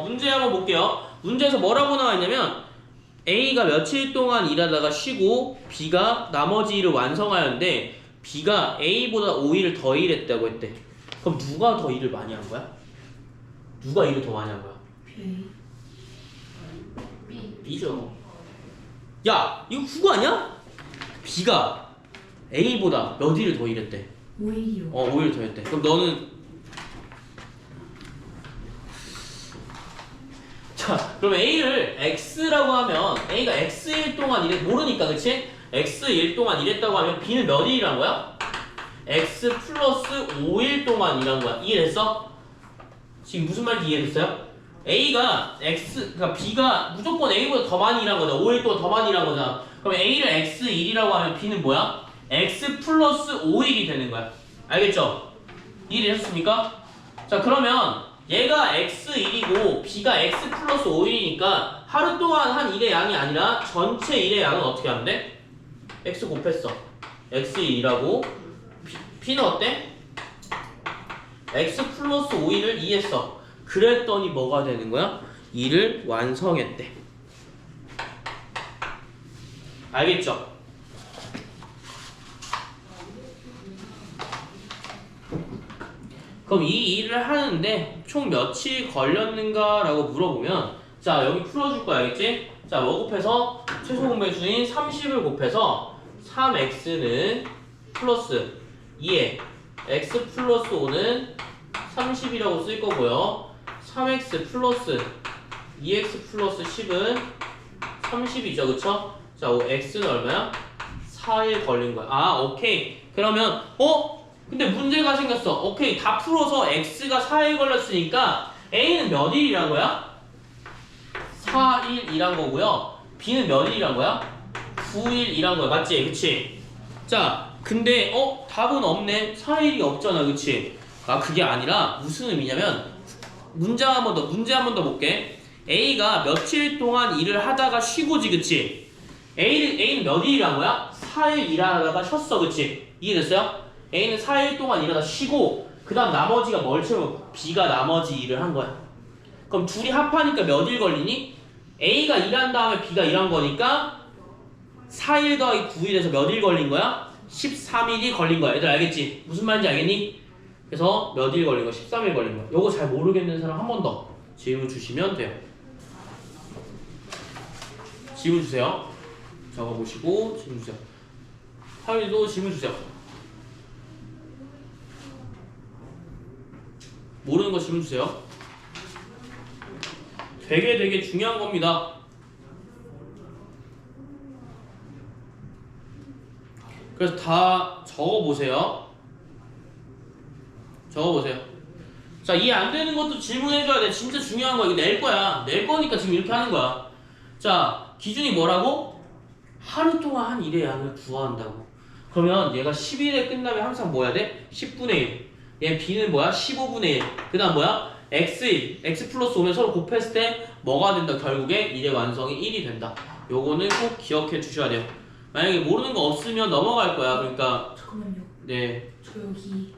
문제 한번 볼게요. 문제에서 뭐라고 나와 있냐면 A가 며칠 동안 일하다가 쉬고 B가 나머지 일을 완성하였는데 B가 A보다 5일을 더 일했다고 했대. 그럼 누가 더 일을 많이 한 거야? 누가 일을 더 많이 한 거야? B. B죠. 야, 이거 그거 아니야? B가 A보다 몇 일을 더 일했대? 5일이요. 5일 더 했대. 그럼 너는 자, 그럼 A를 X라고 하면 A가 X일 동안 모르니까, 그치? X일 동안 일했다고 하면 B는 몇 일 일한 거야? X 플러스 5일 동안 일한 거야. 이해됐어? 지금 무슨 말인지 이해됐어요? A가 그러니까 B가 무조건 A보다 더 많이 일한 거잖아. 5일 동안 더 많이 일한 거잖아. 그럼 A를 X1이라고 하면 B는 뭐야? X 플러스 5일이 되는 거야. 알겠죠? 이해되셨습니까? 자, 그러면 얘가 X1이고 B가 X 플러스 5일이니까 하루 동안 한 일의 양이 아니라 전체 일의 양은 어떻게 하면 돼? X 곱했어. X1이라고 B는 어때? X 플러스 5일을 이해했어. 그랬더니 뭐가 되는 거야? 일을 완성했대. 알겠죠? 그럼 이 일을 하는데 총 며칠 걸렸는가 라고 물어보면 자, 여기 풀어줄 거야, 알겠지? 자, 뭐 곱해서 최소 공배수인 30을 곱해서 3x는 플러스 2에 x 플러스 5는 30이라고 쓸 거고요. 3x 플러스 2x 플러스 10은 30이죠, 그쵸? 자, x는 얼마야? 4일 걸린 거야. 아, 오케이. 그러면 근데 문제가 생겼어. 오케이, 다 풀어서 x가 4일 걸렸으니까 a는 몇 일이란 거야? 4일 일한 거고요. b는 몇 일이란 거야? 9일 일한 거야. 맞지? 그치? 자, 근데 답은 없네. 4일이 없잖아, 그치? 아, 그게 아니라 무슨 의미냐면 문제 한 번 더 볼게. A가 며칠 동안 일을 하다가 쉬고지, 그치? A는 몇 일 일한 거야? 4일 일하다가 쉬었어, 그치? 이해됐어요? A는 4일 동안 일하다 쉬고 그 다음 나머지가 뭘 채우면 B가 나머지 일을 한 거야. 그럼 둘이 합하니까 몇 일 걸리니? A가 일한 다음에 B가 일한 거니까 4일 더하기 9일에서 몇 일 걸린 거야? 13일이 걸린 거야. 얘들 알겠지? 무슨 말인지 알겠니? 그래서 몇 일 걸린 거야? 13일 걸린 거야. 요거 잘 모르겠는 사람 한 번 더 질문 주시면 돼요. 질문 주세요. 적어보시고 질문 주세요. 하윤이도 질문 주세요. 모르는 거 질문 주세요. 되게 중요한 겁니다. 그래서 다 적어보세요. 자, 이해 안 되는 것도 질문해줘야 돼. 진짜 중요한 거야. 이거 낼 거야. 낼 거니까 지금 이렇게 하는 거야. 자, 기준이 뭐라고? 하루 동안 한 일의 양을 구한다고. 그러면 얘가 10일에 끝나면 항상 뭐 해야 돼? 10분의 1. 얘 B는 뭐야? 15분의 1. 그 다음 뭐야? X1. X 플러스 5면 서로 곱했을 때 뭐가 된다? 결국에 일의 완성이 1이 된다. 요거는 꼭 기억해 주셔야 돼요. 만약에 모르는 거 없으면 넘어갈 거야. 그러니까 잠깐만요. 네. 저 여기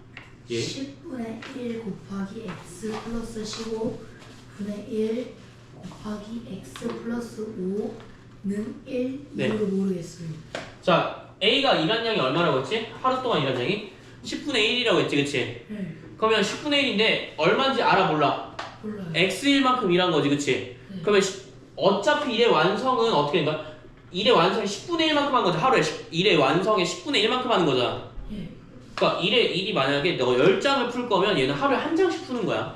예? 10분의 1 곱하기 x 플러스 15분의 1 곱하기 x 플러스 5는 1 네. 이유를 모르겠어요. 자, A가 일한 양이 얼마라고 했지? 하루 동안 일한 양이 10분의 1이라고 했지, 그치? 네. 그러면 10분의 1인데 얼마인지 알아 몰라? 몰라요. X일만큼 일한 거지, 그치? 네. 그러면 어차피 일의 완성은 어떻게 된 거야? 일의 완성이 10분의 1만큼 하는 거지. 하루에 일의 완성의 10분의 1만큼 하는 거잖아. 예. 그러니까 일이 만약에 너가 10장을 풀 거면 얘는 하루에 한 장씩 푸는 거야.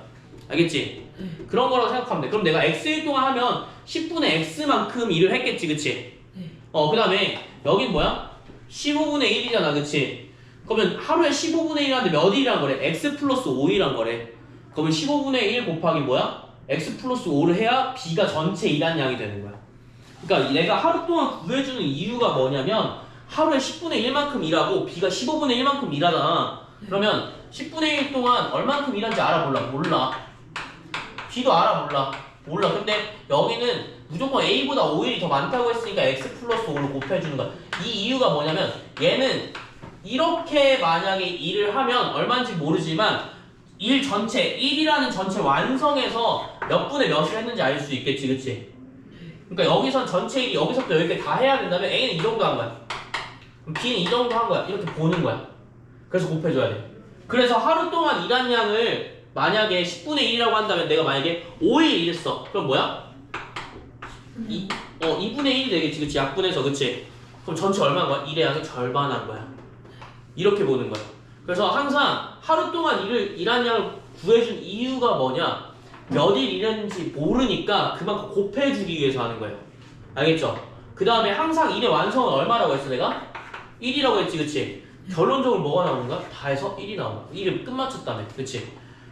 알겠지? 네. 그런 거라고 생각하면 돼. 그럼 내가 X일 동안 하면 10분의 X만큼 일을 했겠지, 그치? 네. 그 다음에 여긴 뭐야? 15분의 1이잖아, 그치? 그러면 하루에 15분의 1 하는데 몇 일이란 거래? X 플러스 5일이란 거래. 그러면 15분의 1 곱하기 뭐야? X 플러스 5를 해야 B가 전체 일한 양이 되는 거야. 그러니까 내가 하루 동안 구해주는 이유가 뭐냐면 하루에 10분의 1만큼 일하고 B가 15분의 1만큼 일하잖아. 그러면 10분의 1 동안 얼만큼 일한지 알아 몰라? 몰라. B도 알아 몰라. 근데 여기는 무조건 A보다 5일이 더 많다고 했으니까 X 플러스 5를 곱해주는 거야. 이 이유가 뭐냐면 얘는 이렇게 만약에 일을 하면 얼마인지 모르지만 일 전체 1이라는 전체 완성에서 몇 분의 몇을 했는지 알 수 있겠지, 그치? 그러니까 여기선 전체 일이 여기서부터 여기까지 다 해야 된다면 A는 이 정도 한 거야. 그럼 B는 이 정도 한 거야. 이렇게 보는 거야. 그래서 곱해줘야 돼. 그래서 하루 동안 일한 양을 만약에 10분의 1이라고 한다면 내가 만약에 5일 일했어. 그럼 뭐야? 2분의 1이 되겠지, 그치? 약분해서, 그치? 그럼 전체 얼마인 거야? 일의 양의 절반 한 거야. 이렇게 보는 거야. 그래서 항상 하루 동안 일한 양을 구해준 이유가 뭐냐? 몇 일 일했는지 모르니까 그만큼 곱해주기 위해서 하는 거예요. 알겠죠? 그 다음에 항상 일의 완성은 얼마라고 했어 내가? 1이라고 했지, 그치? 결론적으로 뭐가 나오는 거야? 다 해서 1이 나오는 거야. 1을 끝마쳤다며, 그치?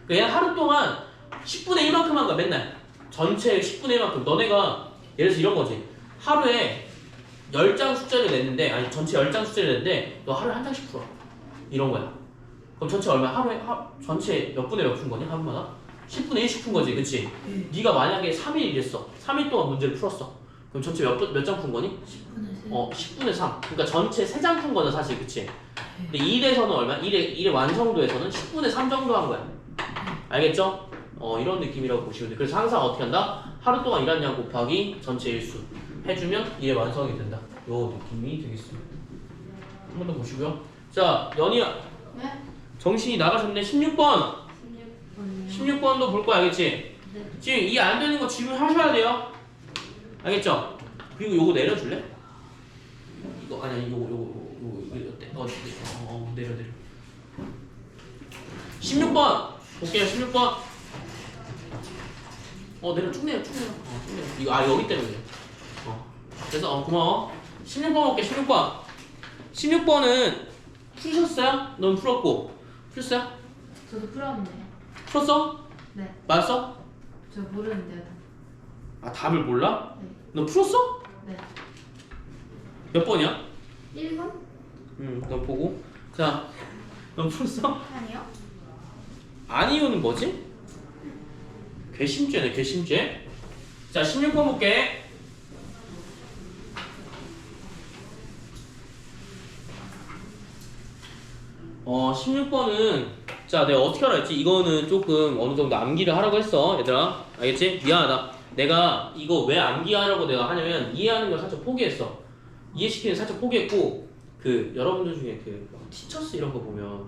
그러니까 얘 하루 동안 10분의 1만큼 한 거야, 맨날. 전체 10분의 1만큼. 너네가 예를 들어서 이런 거지. 하루에 10장 숙제를 냈는데, 아니 전체 10장 숙제를 냈는데 너 하루에 한 장씩 풀어. 이런 거야. 그럼 전체 얼마야? 전체 몇 분의 몇 푼 거냐? 하루마다? 10분의 1씩 푼 거지, 그치? 네가 만약에 3일 일했어. 3일 동안 문제를 풀었어. 그럼 전체 몇 장 푼 거니? 10분의 3. 10분의 3. 그러니까 전체 3장 푼 거잖아, 사실, 그치? 근데 일에서는 얼마? 일의 완성도에서는 10분의 3 정도 한 거야. 알겠죠? 이런 느낌이라고 보시면 돼. 그래서 항상 어떻게 한다? 하루 동안 일한 양 곱하기 전체 일수 해주면 일의 완성이 된다. 요 느낌이 되겠습니다. 한 번 더 보시고요. 자, 연희야. 네? 정신이 나가셨네. 16번. 16번이요. 16번도 볼 거야, 알겠지? 네. 지금 이해 안 되는 거 질문하셔야 돼요. 알겠죠? 그리고 요거 내려줄래? 이거 아니야, 요거 내려. 16번 볼게요. 16번. 내려 쭉 내려. 이거 여기 때문에. 그래서 고마워. 16번 볼게. 16번은 푸셨어요? 넌 풀었고. 풀었어요? 저도 풀었는데. 풀었어? 네. 맞았어? 저 모르는데요. 답을 몰라? 네. 너 풀었어? 네. 몇 번이야? 1번? 너 보고. 자, 너 풀었어? 아니요. 아니요는 뭐지? 괘씸죄네, 괘씸죄. 자, 16번 볼게. 어, 16번은 자, 내가 어떻게 하라 했지? 이거는 조금 어느 정도 암기를 하라고 했어, 얘들아. 알겠지? 미안하다. 내가 이거 왜 암기하라고 내가 하냐면 이해하는 걸 살짝 포기했어. 이해시키는 살짝 포기했고, 그 여러분들 중에 그 티처스 이런 거 보면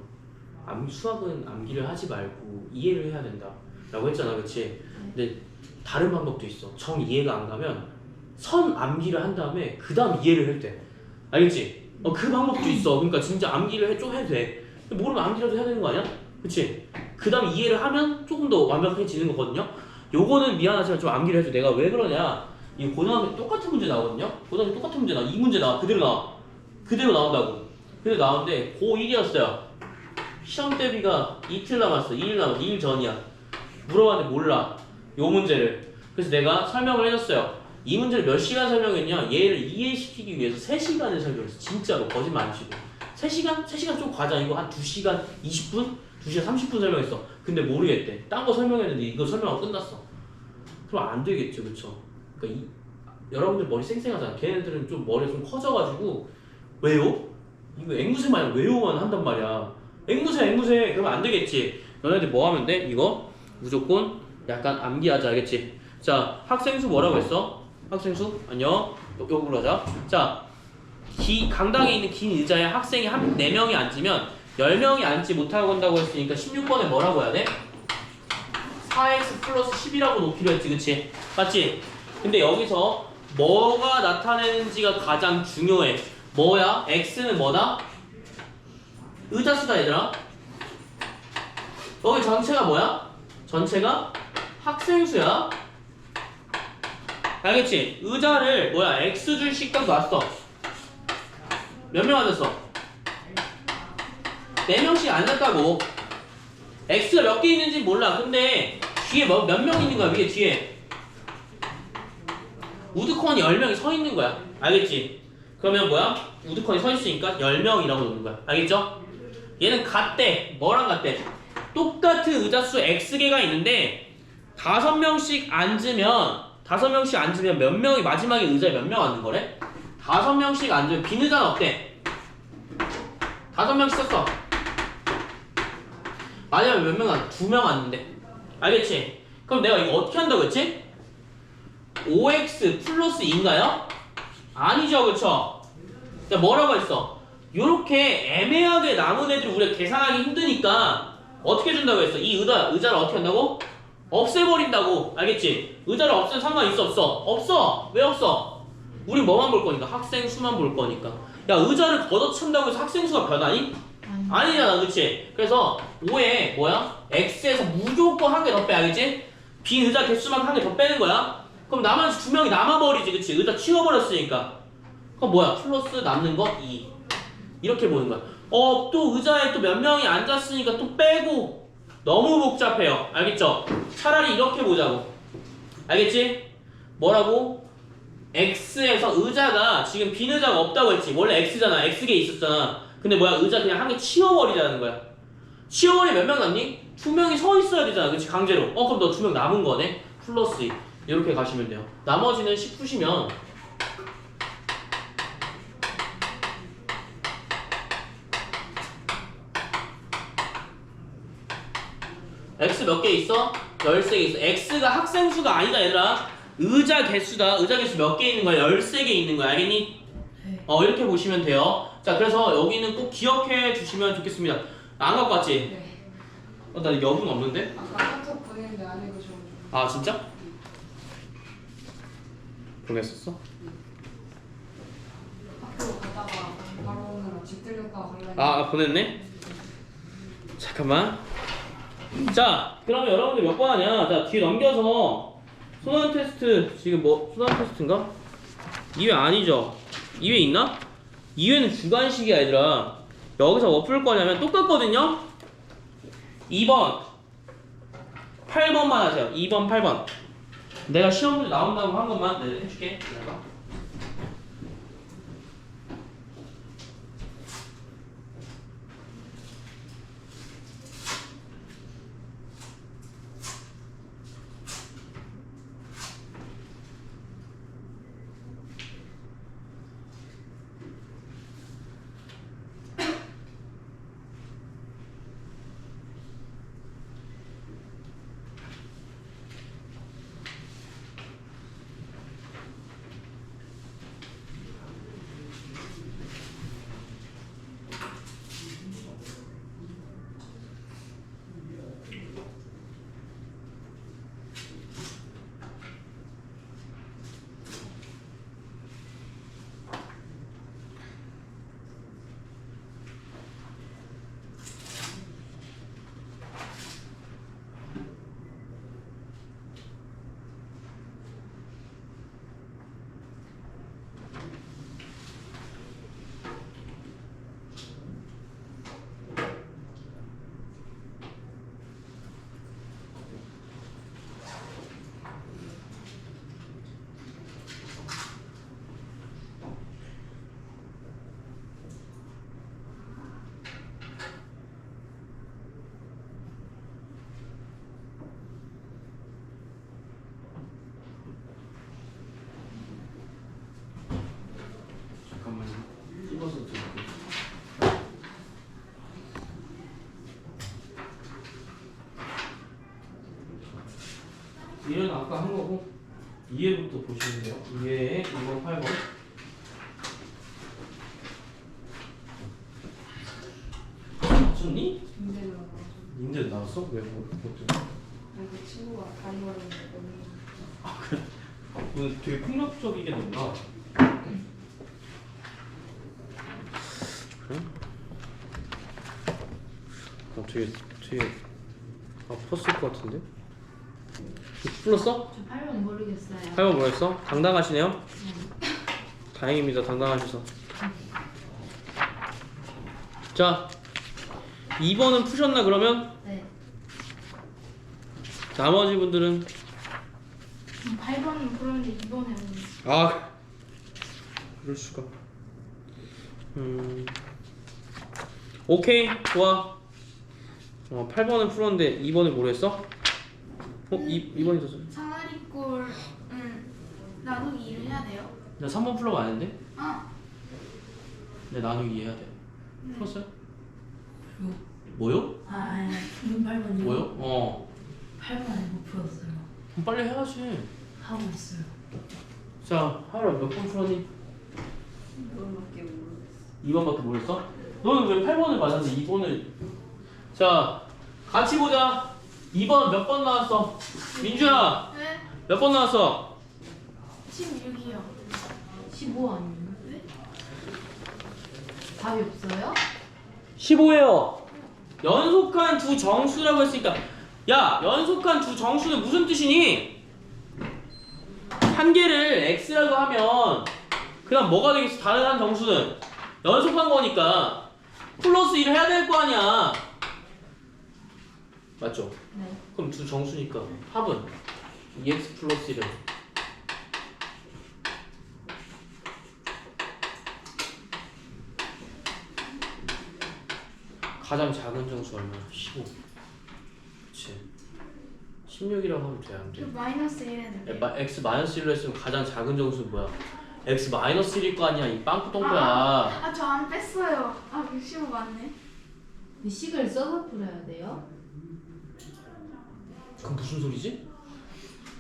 수학은 암기를 하지 말고 이해를 해야 된다 라고 했잖아, 그치? 근데 다른 방법도 있어. 정 이해가 안 가면 선 암기를 한 다음에 그 다음 이해를 해도 돼. 알겠지? 그 방법도 있어. 그러니까 진짜 암기를 좀 해도 돼. 모르면 암기라도 해야 되는 거 아니야? 그치? 그 다음 이해를 하면 조금 더 완벽해지는 거거든요. 요거는 미안하지만 좀 암기를 해줘. 내가 왜 그러냐, 이 고등학교 똑같은 문제 나오거든요. 고등학교 똑같은 문제 나와. 이 문제 나와. 그대로 나와. 그대로 나온다고. 그대로 나오는데 고1이었어요. 시험 대비가 이틀 남았어. 2일 남았어. 2일 전이야. 물어봤는데 몰라, 요 문제를. 그래서 내가 설명을 해줬어요. 이 문제를 몇 시간 설명했냐, 얘를 이해시키기 위해서 3시간을 설명했어. 진짜로 거짓말 안 치고 3시간? 3시간 좀 과장이고 한 2시간 20분? 2시간 30분 설명했어. 근데 모르겠대. 딴 거 설명했는데 이거 설명하고 끝났어. 그럼 안 되겠죠, 그쵸? 그러니까 여러분들 머리 쌩쌩하잖아. 걔네들은 좀 머리가 좀 커져가지고 왜요? 이거 앵무새 마냥 왜요만 한단 말이야. 앵무새 그러면 안 되겠지. 너네들 뭐 하면 돼? 이거 무조건 약간 암기하자, 알겠지? 자, 학생수 뭐라고 했어? 학생수 안녕. 요걸로 하자. 자, 강당에 있는 긴 의자에 학생이 4명이 앉으면 10명이 앉지 못하고 한다고 했으니까 16번에 뭐라고 해야 돼? 4x 플러스 10이라고 놓기로 했지, 그치? 맞지? 근데 여기서 뭐가 나타내는지가 가장 중요해. 뭐야? x는 뭐다? 의자수다, 얘들아. 여기 전체가 뭐야? 전체가 학생수야. 알겠지? 의자를 뭐야? x줄 씩딱 놨어. 몇 명 앉았어? 4명씩 앉았다고. x가 몇 개 있는지 몰라. 근데 뒤에 몇 명 있는 거야, 위에 뒤에. 우드콘이 10명이 서 있는 거야. 알겠지? 그러면 뭐야? 우드콘이 서 있으니까 10명이라고 놓는 거야. 알겠죠? 얘는 같대. 뭐랑 같대? 똑같은 의자수 x개가 있는데 5명씩 앉으면 몇 명이 마지막에 의자에 몇 명 앉는 거래? 5명씩 앉으면 빈 의자는 어때? 5명씩 썼어. 마지막에 몇 명 앉아? 2명 앉는데. 알겠지? 그럼 내가 이거 어떻게 한다고 했지? 5x 플러스 2인가요? 아니죠, 그쵸? 자, 뭐라고 했어? 요렇게 애매하게 남은 애들 우리가 계산하기 힘드니까 어떻게 준다고 했어? 이 의자를 어떻게 한다고? 없애버린다고. 알겠지? 의자를 없애면 상관 있어, 없어? 없어! 왜 없어? 우린 뭐만 볼 거니까? 학생 수만 볼 거니까. 야, 의자를 걷어찬다고 해서 학생 수가 변하니? 아니잖아, 그치? 그래서 5에 뭐야? x에서 무조건 한 개 더 빼, 알겠지? 빈 의자 개수만 한 개 더 빼는 거야. 그럼 나머지 2명이 남아버리지, 그치? 의자 치워버렸으니까. 그럼 뭐야? 플러스 남는 거 2. 이렇게 보는 거야. 또 의자에 또 몇 명이 앉았으니까 또 빼고. 너무 복잡해요. 알겠죠? 차라리 이렇게 보자고. 알겠지? 뭐라고? x에서 의자가 지금 빈 의자가 없다고 했지. 원래 x잖아. x개 있었잖아. 근데 뭐야? 의자 그냥 한 개 치워버리자는 거야. 치워버리면 몇 명 남니? 2명이 서 있어야 되잖아. 그치? 강제로. 그럼 너 2명 남은 거네? 플러스 2. 이렇게 가시면 돼요. 나머지는 10 푸시면 x 몇 개 있어? 13개 있어. x가 학생수가 아니다, 얘들아. 의자 개수다. 의자 개수 몇 개 있는 거야? 13개 있는 거야. 알겠니? 네. 이렇게 보시면 돼요. 자, 그래서 여기는 꼭 기억해 주시면 좋겠습니다. 안 갖고 왔지? 네. 나 여분 없는데? 아까 카톡 보냈는데 안 읽으셔가지고. 아, 진짜? 보냈었어? 학교 가다가 바로 오느라 집 들렸다가 갈라니까. 아, 보냈네? 잠깐만. 자, 그러면 여러분들 몇 번 하냐? 자, 뒤에 넘겨서 소난 테스트, 지금 뭐 소난 테스트인가? 2회 아니죠? 2회 있나? 2회는 주관식이야, 얘들아. 여기서 뭐 풀 거냐면 똑같거든요? 2번 8번만 하세요. 2번 8번 내가 시험 문제 나온다고 한 것만 해줄게. 기다려봐. 얘는 아까 한 거고 2회부터 보시면 돼요. 2회에 2번 8번. 맞췄니? 문제 나와서. 인제 나왔어? 왜 뭐? 그 친구가 다리 걸었는데 너무. 오늘 되게 폭력적이게 된다. 그래? 되게 아팠을 것 같은데? 풀었어? 저 8번 모르겠어요. 8번 뭐였어? 당당하시네요? 다행입니다. 당당하셔서. 자 2번은 푸셨나 그러면? 네. 나머지 분들은 8번은 그런데 2번에 오는. 아 그럴 수가. 오케이 좋아. 8번은 풀었는데 2번을 모르겠어? 2번이 더. 사다리꼴 나누기 2를 해야 돼요? 나 3번 풀러가 안 했는데? 아, 네 나누기 해야 돼. 풀었어요? 요. 뭐요? 아니 8번이요. 뭐요? 8번에 못 풀었어요. 그럼 빨리 해야지. 하고 있어요. 자 하루 몇 번 풀었니? 2번밖에 모르겠어. 2번밖에 모르겠어? 너는 왜 8번을 맞았는데 2번을. 자 같이 보자. 2번 몇 번 나왔어? 민주야 네? 몇 번 나왔어? 16이요. 15 아니에요? 네? 답이 없어요? 15예요. 연속한 두 정수라고 했으니까 야 연속한 두 정수는 무슨 뜻이니? 한 개를 x라고 하면 그냥 뭐가 되겠어? 다른 한 정수는 연속한 거니까 플러스 1을 해야 될 거 아니야. 맞죠? 네. 그럼 두 정수니까 합은 2x 플러스 1은 가장 작은 정수 얼마야? 15. 그치 16이라고 하면 돼, 안 돼? 마이너스 1 해야 돼요. x 마이너스 1로 했으면 가장 작은 정수는 뭐야? x 마이너스 1일 거 아니야, 이 빵꾸똥꾸야. 아, 저 안 뺐어요. 아, 65 맞네. 그 식을 써서 풀어야 돼요? 그럼 무슨 소리지?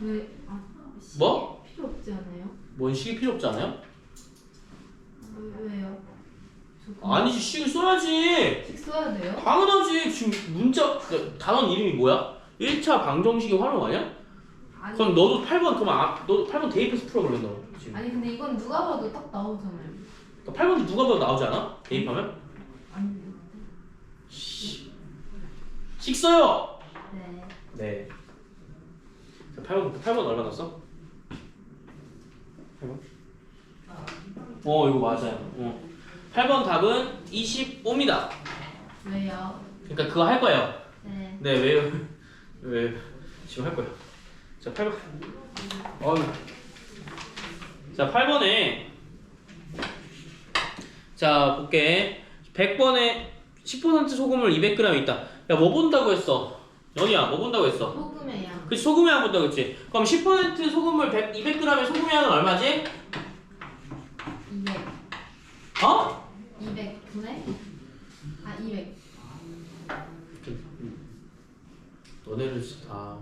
왜? 아, 식 뭐? 필요 없지 않아요? 뭔 식이 필요 없지 않아요? 왜요? 아니지, 식을 써야지. 식 써야 돼요? 당연하지. 지금 문자 단원 이름이 뭐야? 1차 방정식의 활용 아니야? 아니, 그럼 너도 8번 너도 8번 대입해서 풀어볼래 너 지금. 아니 근데 이건 누가 봐도 딱 나오잖아요. 그러니까 8번 누가 봐도 나오지 않아? 대입하면? 아니. 식 써요. 네. 네. 8번 얼마 넣었어? 8번? 이거 맞아요. 8번 답은 25입니다. 왜요? 그러니까 그거 할 거예요. 네. 네, 왜 지금 할 거예요. 자, 8번. 자, 8번에 자, 볼게. 100번에 10% 소금을 200g 있다. 야, 뭐 본다고 했어? 연희야, 뭐 본다고 했어? 소금의 양. 그치, 소금의 양 본다고 했지. 그럼 10% 소금물 200g의 소금의 양은 얼마지? 200. 어? 200분의? 아 200. 너네를 진짜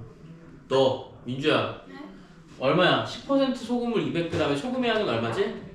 너 민주야 네? 얼마야? 10% 소금물 200g의 소금의 양은 얼마지?